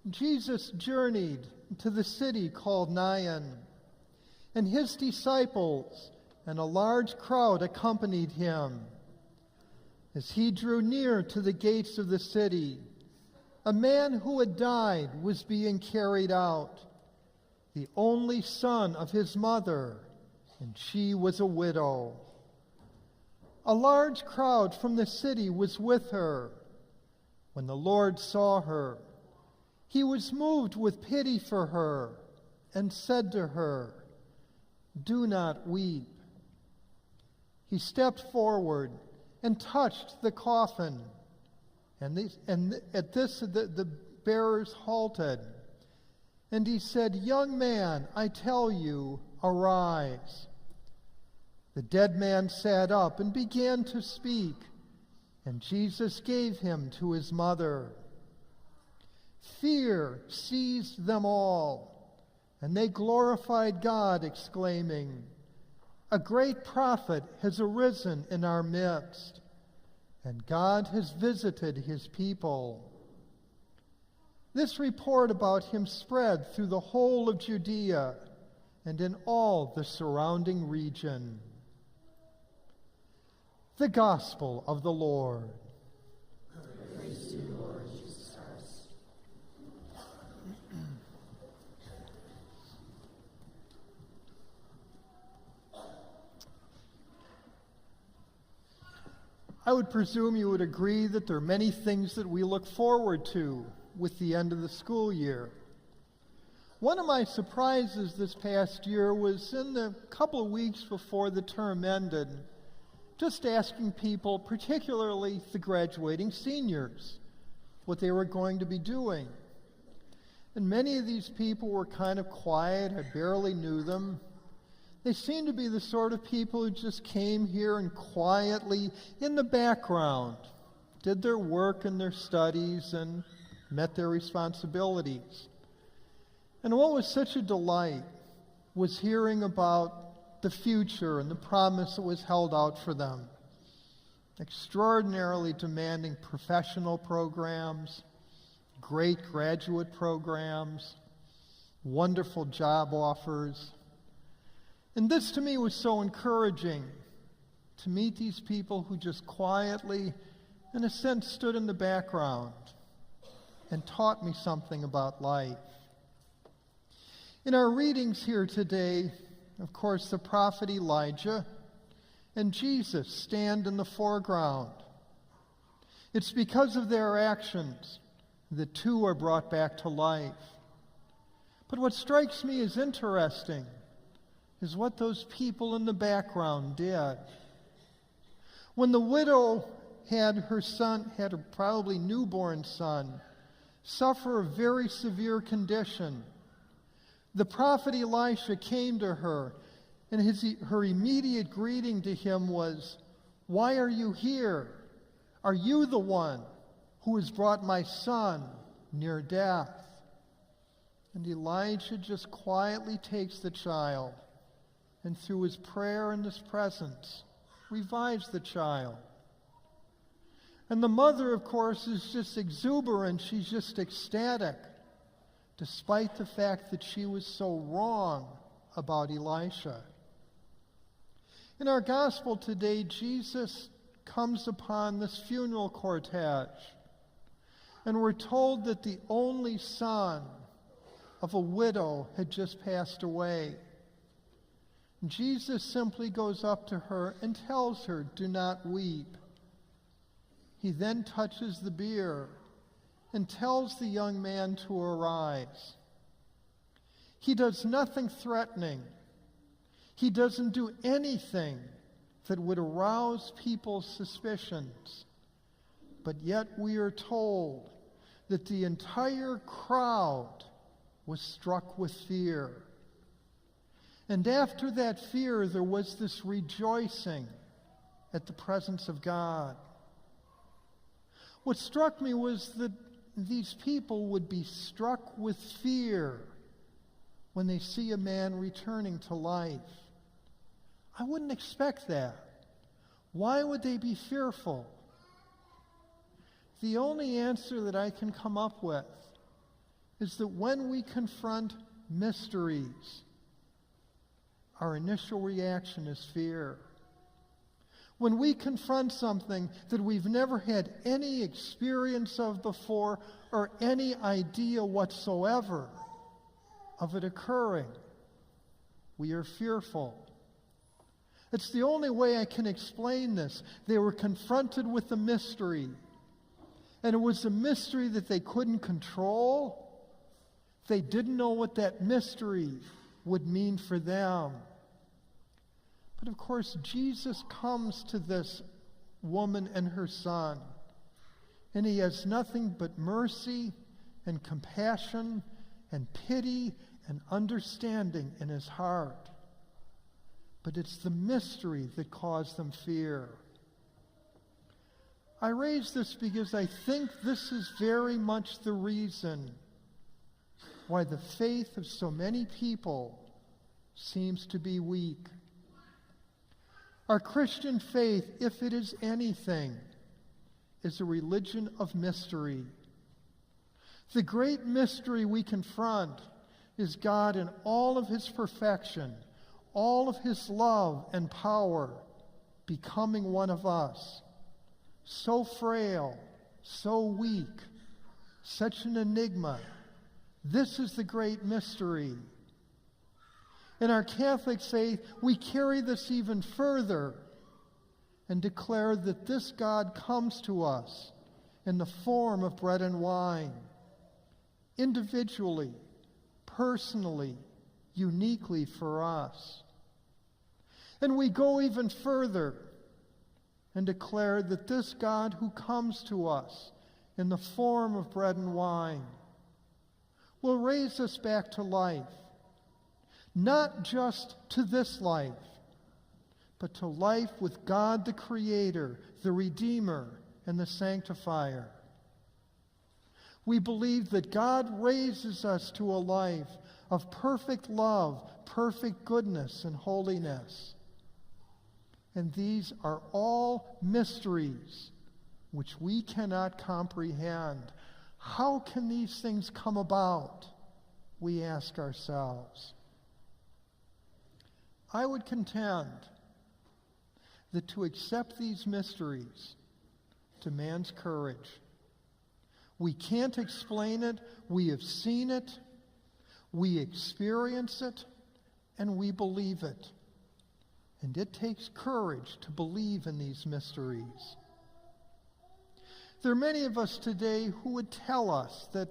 Jesus journeyed to the city called Nain, and his disciples and a large crowd accompanied him. As he drew near to the gates of the city, a man who had died was being carried out, the only son of his mother, and she was a widow. A large crowd from the city was with her. When the Lord saw her, he was moved with pity for her and said to her, "Do not weep." He stepped forward and touched the coffin, and at this the bearers halted. And he said, "Young man, I tell you, arise." The dead man sat up and began to speak, and Jesus gave him to his mother. Fear seized them all, and they glorified God, exclaiming, "A great prophet has arisen in our midst, and God has visited his people." This report about him spread through the whole of Judea and in all the surrounding region. The Gospel of the Lord. Praise to you, Lord Jesus Christ. I would presume you would agree that there are many things that we look forward to with the end of the school year. One of my surprises this past year was in the couple of weeks before the term ended, just asking people, particularly the graduating seniors, what they were going to be doing. And many of these people were kind of quiet. I barely knew them. They seemed to be the sort of people who just came here and quietly, in the background, did their work and their studies and met their responsibilities. And what was such a delight was hearing about the future and the promise that was held out for them. Extraordinarily demanding professional programs, great graduate programs, wonderful job offers. And this to me was so encouraging, to meet these people who just quietly, in a sense, stood in the background and taught me something about life. In our readings here today, of course, the prophet Elijah and Jesus stand in the foreground. It's because of their actions the two are brought back to life. But what strikes me as interesting is what those people in the background did. When the widow had her probably newborn son, suffer a very severe condition, the prophet Elisha came to her, and her immediate greeting to him was, "Why are you here? Are you the one who has brought my son near death?" And Elijah just quietly takes the child, and through his prayer and his presence, revives the child. And the mother, of course, is just exuberant. She's just ecstatic, despite the fact that she was so wrong about Elisha. In our gospel today, Jesus comes upon this funeral cortege, and we're told that the only son of a widow had just passed away. Jesus simply goes up to her and tells her, "Do not weep." He then touches the bier and tells the young man to arise. He does nothing threatening. He doesn't do anything that would arouse people's suspicions. But yet we are told that the entire crowd was struck with fear. And after that fear, there was this rejoicing at the presence of God. What struck me was that these people would be struck with fear when they see a man returning to life. I wouldn't expect that. Why would they be fearful? The only answer that I can come up with is that when we confront mysteries, our initial reaction is fear. When we confront something that we've never had any experience of before or any idea whatsoever of it occurring, we are fearful. It's the only way I can explain this. They were confronted with a mystery, and it was a mystery that they couldn't control. They didn't know what that mystery would mean for them. But of course, Jesus comes to this woman and her son, and he has nothing but mercy and compassion and pity and understanding in his heart. But it's the mystery that caused them fear. I raise this because I think this is very much the reason why the faith of so many people seems to be weak. Our Christian faith, if it is anything, is a religion of mystery. The great mystery we confront is God in all of his perfection, all of his love and power, becoming one of us. So frail, so weak, such an enigma. This is the great mystery. In our Catholic faith, we carry this even further and declare that this God comes to us in the form of bread and wine, individually, personally, uniquely for us. And we go even further and declare that this God who comes to us in the form of bread and wine will raise us back to life. Not just to this life, but to life with God the Creator, the Redeemer, and the Sanctifier. We believe that God raises us to a life of perfect love, perfect goodness, and holiness. And these are all mysteries which we cannot comprehend. How can these things come about? We ask ourselves. I would contend that to accept these mysteries demands courage. We can't explain it. We have seen it. We experience it. And we believe it. And it takes courage to believe in these mysteries. There are many of us today who would tell us that,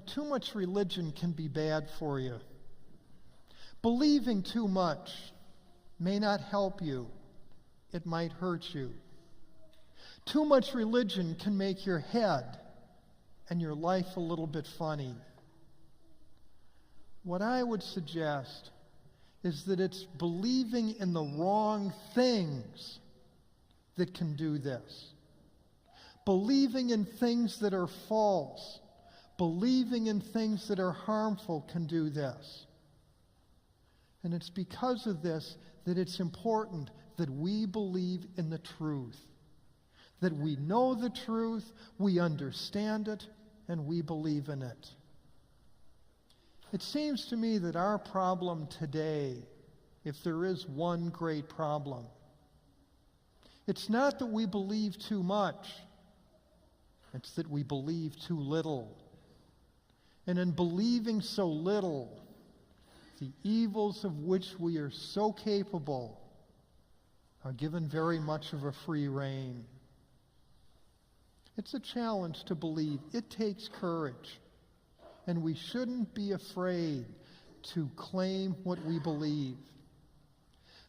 too much religion can be bad for you. Believing too much may not help you. It might hurt you. Too much religion can make your head and your life a little bit funny. What I would suggest is that it's believing in the wrong things that can do this. Believing in things that are false, believing in things that are harmful can do this. And it's because of this that it's important that we believe in the truth. That we know the truth, we understand it, and we believe in it. It seems to me that our problem today, if there is one great problem, it's not that we believe too much, it's that we believe too little. And in believing so little, the evils of which we are so capable are given very much of a free rein. It's a challenge to believe. It takes courage. And we shouldn't be afraid to claim what we believe.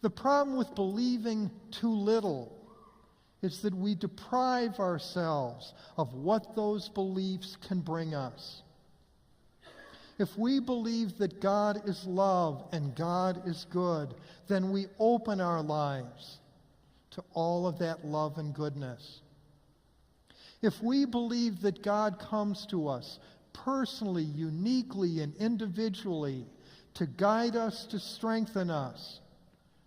The problem with believing too little is that we deprive ourselves of what those beliefs can bring us. If we believe that God is love and God is good, then we open our lives to all of that love and goodness. If we believe that God comes to us personally, uniquely, and individually to guide us, to strengthen us,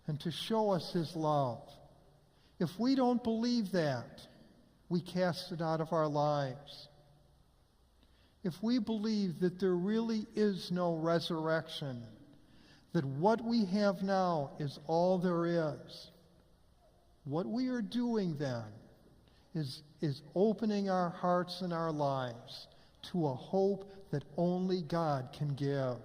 and to show us his love, if we don't believe that, we cast it out of our lives. if we believe that there really is no resurrection, that what we have now is all there is, what we are doing then is opening our hearts and our lives to a hope that only God can give.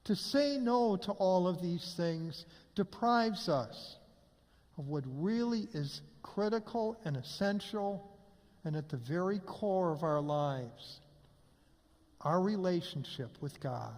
To say no to all of these things deprives us of what really is critical and essential and at the very core of our lives, our relationship with God.